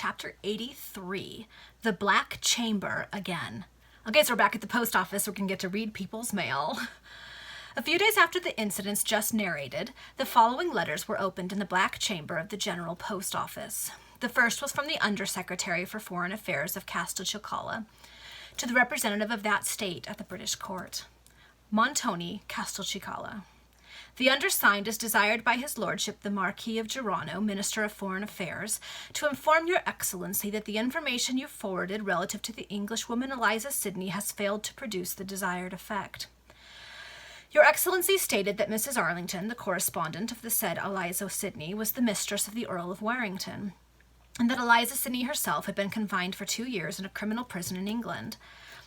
Chapter 83, The Black Chamber Again. Okay, so we're back at the post office. We can get to read people's mail. A few days after the incidents just narrated, the following letters were opened in the Black Chamber of the General Post Office. The first was from the Undersecretary for Foreign Affairs of Castelcicala to the representative of that state at the British court. Montoni, Castelcicala. The undersigned is desired by his lordship the Marquis of Girano, Minister of Foreign Affairs, to inform your excellency that the information you forwarded relative to the Englishwoman Eliza Sidney has failed to produce the desired effect. Your excellency stated that Mrs. Arlington, the correspondent of the said Eliza Sidney, was the mistress of the Earl of Warrington, and that Eliza Sidney herself had been confined for 2 years in a criminal prison in England.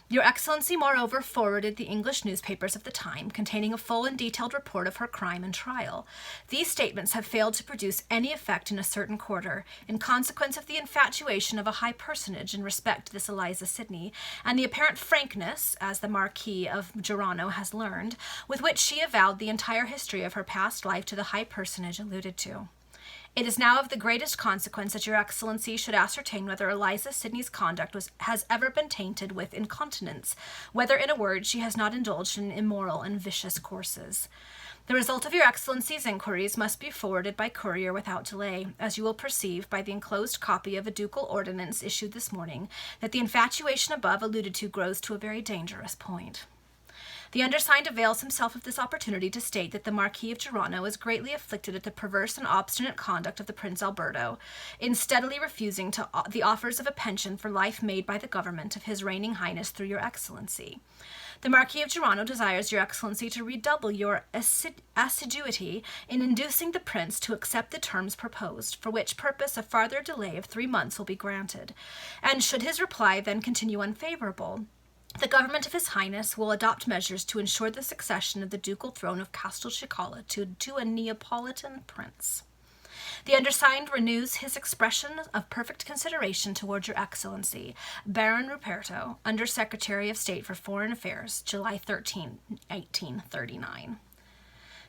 Your excellency, moreover, forwarded the English newspapers of the time, containing a full and detailed report of her crime and trial. These statements have failed to produce any effect in a certain quarter, in consequence of the infatuation of a high personage in respect to this Eliza Sidney, and the apparent frankness, as the Marquis of Girano has learned, with which she avowed the entire history of her past life to the high personage alluded to. It is now of the greatest consequence that your excellency should ascertain whether Eliza Sidney's conduct has ever been tainted with incontinence, whether, in a word, she has not indulged in immoral and vicious courses. The result of your excellency's inquiries must be forwarded by courier without delay, as you will perceive by the enclosed copy of a ducal ordinance issued this morning that the infatuation above alluded to grows to a very dangerous point. The undersigned avails himself of this opportunity to state that the Marquis of Girano is greatly afflicted at the perverse and obstinate conduct of the Prince Alberto, in steadily refusing the offers of a pension for life made by the government of his reigning highness through your excellency. The Marquis of Girano desires your excellency to redouble your assiduity in inducing the prince to accept the terms proposed, for which purpose a farther delay of 3 months will be granted, and should his reply then continue unfavorable, the government of His Highness will adopt measures to ensure the succession of the ducal throne of Castelcicala to a Neapolitan prince. The undersigned renews his expression of perfect consideration towards your excellency, Baron Ruperto, Under-Secretary of State for Foreign Affairs, July 13, 1839.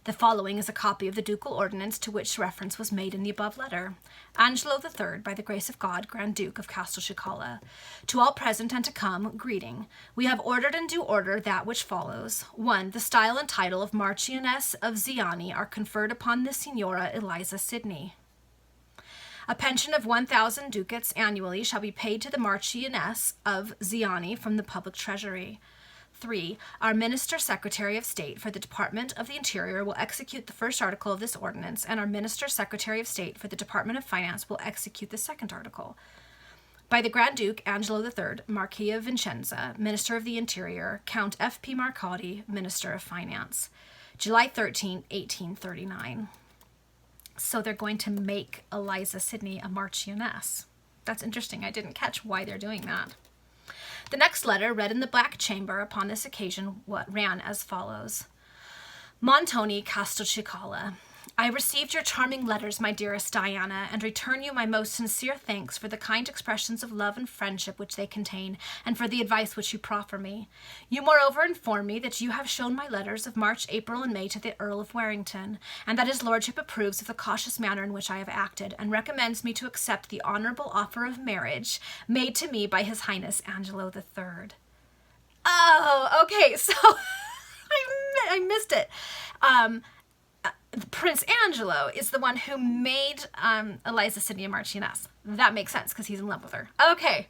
The following is a copy of the ducal ordinance to which reference was made in the above letter. Angelo III, by the grace of God, Grand Duke of Castelcicala. To all present and to come, greeting. We have ordered in due order that which follows. 1. The style and title of Marchioness of Ziani are conferred upon the Signora Eliza Sidney. A pension of 1,000 ducats annually shall be paid to the Marchioness of Ziani from the public treasury. 3. Our Minister Secretary of State for the Department of the Interior will execute the first article of this ordinance, and our Minister Secretary of State for the Department of Finance will execute the second article. By the Grand Duke Angelo III, Marquis of Vicenza, Minister of the Interior, Count F.P. Marcotti, Minister of Finance. July 13, 1839. So they're going to make Eliza Sidney a Marchioness. That's interesting. I didn't catch why they're doing that. The next letter, read in the Black Chamber upon this occasion, ran as follows. Montoni, Castelcicala. I received your charming letters, my dearest Diana, and return you my most sincere thanks for the kind expressions of love and friendship which they contain, and for the advice which you proffer me. You moreover inform me that you have shown my letters of March, April, and May to the Earl of Warrington, and that his lordship approves of the cautious manner in which I have acted, and recommends me to accept the honourable offer of marriage made to me by His Highness Angelo III. Oh, okay, so I missed it. Prince Angelo is the one who made Eliza Sidney a Marchioness. That makes sense because he's in love with her. Okay.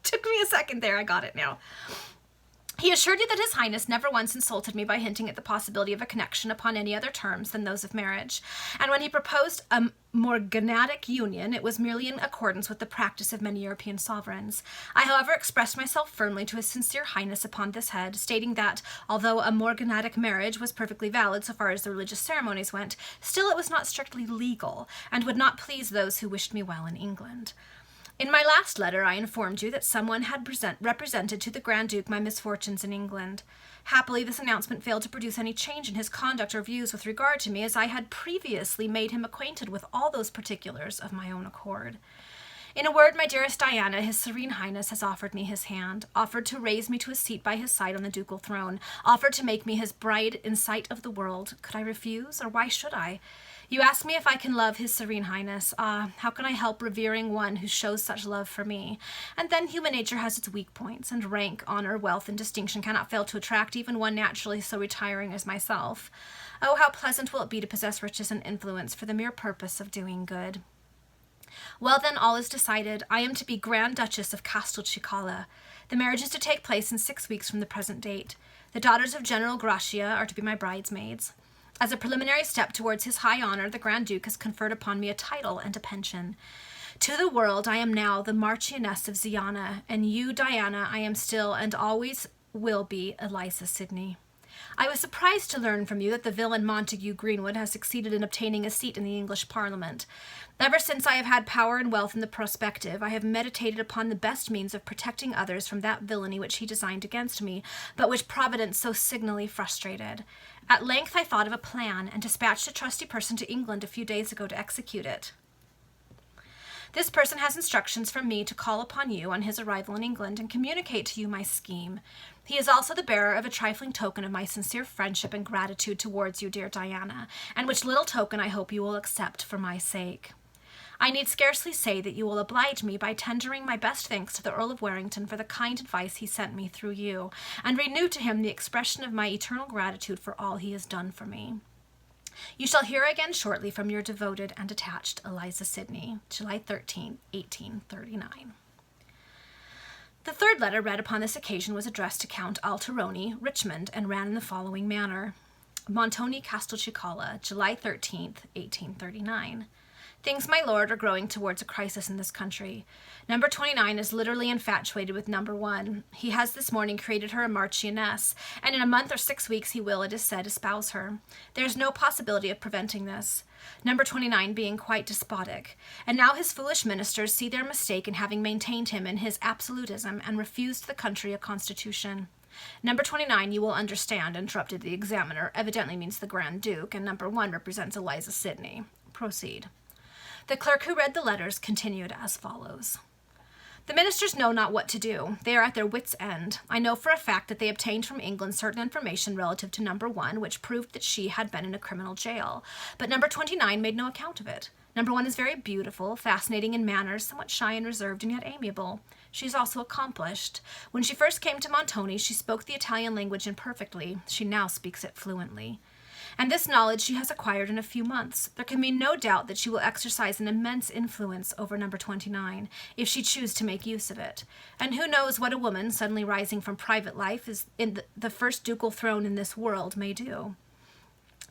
Took me a second there. I got it now. He assured you that His Highness never once insulted me by hinting at the possibility of a connection upon any other terms than those of marriage. And when he proposed a morganatic union, it was merely in accordance with the practice of many European sovereigns. I, however, expressed myself firmly to His sincere Highness upon this head, stating that, although a morganatic marriage was perfectly valid so far as the religious ceremonies went, still it was not strictly legal, and would not please those who wished me well in England. In my last letter, I informed you that someone had represented to the Grand Duke my misfortunes in England. Happily, this announcement failed to produce any change in his conduct or views with regard to me, as I had previously made him acquainted with all those particulars of my own accord. In a word, my dearest Diana, His Serene Highness has offered me his hand, offered to raise me to a seat by his side on the ducal throne, offered to make me his bride in sight of the world. Could I refuse, or why should I? You ask me if I can love His Serene Highness. Ah, how can I help revering one who shows such love for me? And then human nature has its weak points, and rank, honor, wealth, and distinction cannot fail to attract even one naturally so retiring as myself. Oh, how pleasant will it be to possess riches and influence for the mere purpose of doing good. Well, then, all is decided. I am to be Grand Duchess of Castelcicala. The marriage is to take place in 6 weeks from the present date. The daughters of General Gracia are to be my bridesmaids. As a preliminary step towards his high honor, the Grand Duke has conferred upon me a title and a pension. To the world, I am now the Marchioness of Ziana, and you, Diana, I am still and always will be Eliza Sidney. I was surprised to learn from you that the villain Montague Greenwood has succeeded in obtaining a seat in the English Parliament. Ever since I have had power and wealth in the prospective, I have meditated upon the best means of protecting others from that villainy which he designed against me, but which Providence so signally frustrated. At length I thought of a plan, and dispatched a trusty person to England a few days ago to execute it. This person has instructions from me to call upon you on his arrival in England and communicate to you my scheme. He is also the bearer of a trifling token of my sincere friendship and gratitude towards you, dear Diana, and which little token I hope you will accept for my sake. I need scarcely say that you will oblige me by tendering my best thanks to the Earl of Warrington for the kind advice he sent me through you, and renew to him the expression of my eternal gratitude for all he has done for me. You shall hear again shortly from your devoted and attached Eliza Sidney, July 13, 1839. The third letter read upon this occasion was addressed to Count Alteroni, Richmond, and ran in the following manner. Montoni, Castelcicala, July 13, 1839. Things, my lord, are growing towards a crisis in this country. Number 29 is literally infatuated with number 1. He has this morning created her a marchioness, and in a month or 6 weeks he will, it is said, espouse her. There is no possibility of preventing this, number 29 being quite despotic. And now his foolish ministers see their mistake in having maintained him in his absolutism and refused the country a constitution. Number 29, you will understand, interrupted the examiner, evidently means the Grand Duke, and number 1 represents Eliza Sidney. Proceed. The clerk who read the letters continued as follows. The ministers know not what to do. They are at their wits' end. I know for a fact that they obtained from England certain information relative to number 1, which proved that she had been in a criminal jail. But number 29 made no account of it. Number 1 is very beautiful, fascinating in manners, somewhat shy and reserved, and yet amiable. She is also accomplished. When she first came to Montoni, she spoke the Italian language imperfectly. She now speaks it fluently. And this knowledge she has acquired in a few months. There can be no doubt that she will exercise an immense influence over number 29, if she choose to make use of it. And who knows what a woman, suddenly rising from private life, is in the first ducal throne in this world, may do.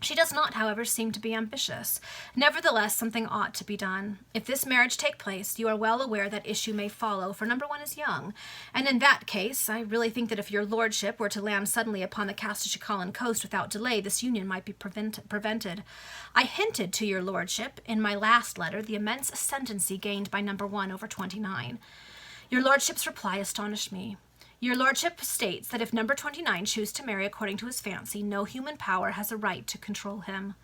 She does not, however, seem to be ambitious. Nevertheless, something ought to be done. If this marriage take place, you are well aware that issue may follow, for number 1 is young. And in that case, I really think that if your lordship were to land suddenly upon the Castelcicalan coast without delay, this union might be prevented. I hinted to your lordship, in my last letter, the immense ascendancy gained by number 1 over 29. Your lordship's reply astonished me. Your lordship states that if number 29 choose to marry according to his fancy, no human power has a right to control him.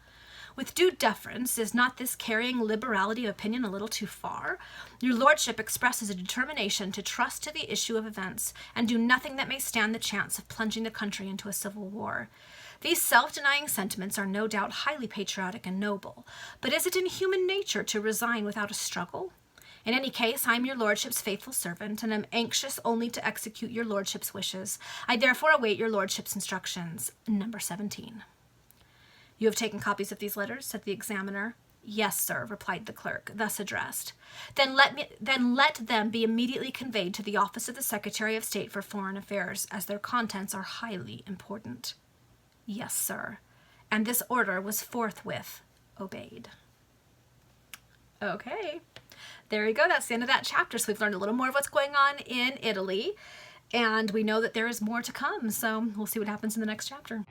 With due deference, is not this carrying liberality of opinion a little too far? Your lordship expresses a determination to trust to the issue of events, and do nothing that may stand the chance of plunging the country into a civil war. These self-denying sentiments are no doubt highly patriotic and noble, but is it in human nature to resign without a struggle? In any case, I am your lordship's faithful servant, and am anxious only to execute your lordship's wishes. I therefore await your lordship's instructions. Number 17. You have taken copies of these letters, said the examiner. Yes, sir, replied the clerk, thus addressed. Then let them be immediately conveyed to the office of the Secretary of State for Foreign Affairs, as their contents are highly important. Yes, sir. And this order was forthwith obeyed. Okay. There you go. That's the end of that chapter. So we've learned a little more of what's going on in Italy, and we know that there is more to come. So we'll see what happens in the next chapter.